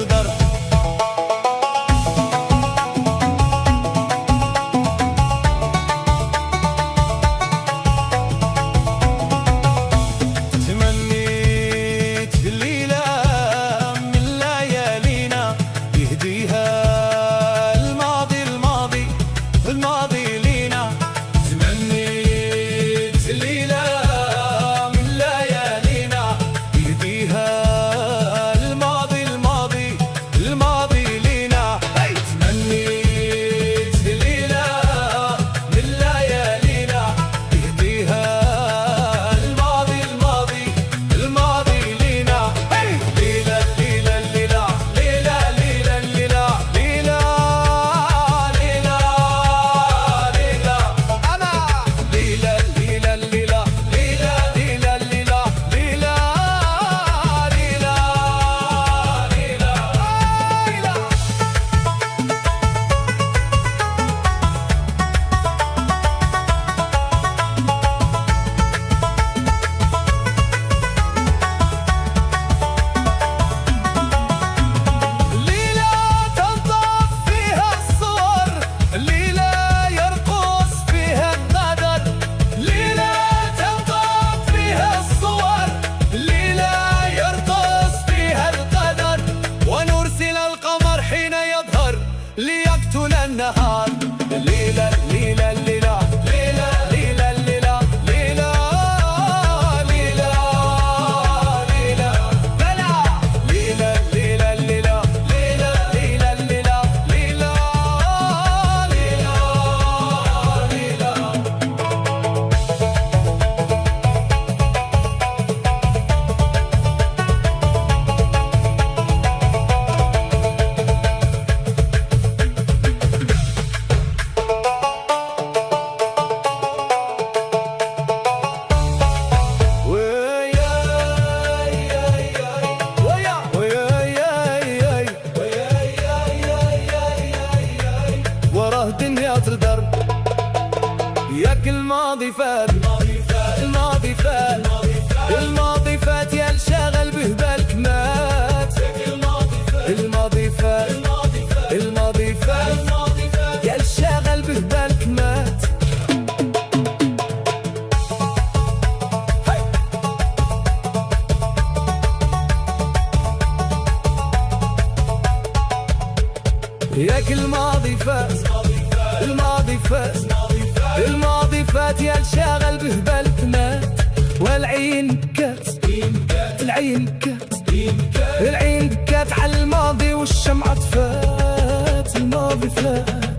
تقدر. تمنيت ليلة من ليالينا يهديها الماضي الماضي الماضي لينا. تمنيت ليلة من ليالينا يهديها الماضي الماضي الماضي لينا. تمنيت ليلة من ليالينا يهديها الماضي الماضي الماضي لينا. ليلة ليلة ليلة ليلة ليلة ليلة ليلة ليلة ليلة أنا ليلة ليلة ليلة ليلة ليلة ليلة ليلة ليلة ليلة. ليلة تنطف فيها الصور، ليلة يرقص فيها القدر. ليلة تنطف فيها الصور، ليلة يرقص فيها القدر. ونرسل القمر حين يظهر ليقتل النهار. ليلة ليلة ليلة ليلة ليلة ليلة ليلة ليلة ليلة بلا ليلة ليلة ليلة ليلة ليلة ليلة ليلة ليلة. وراه الدنيا تقدر. ياك الماضي فات الماضي فات الماضي فات يا الشاغل به بالك مات. الماضي فات الماضي فات يا الشاغل به بالك مات. ياك الماضي فات الماضي فات الماضي فات يا الشاغل به بالك مات. والعين كات العين كات العين كات على الماضي والشمعة فات. الماضي فات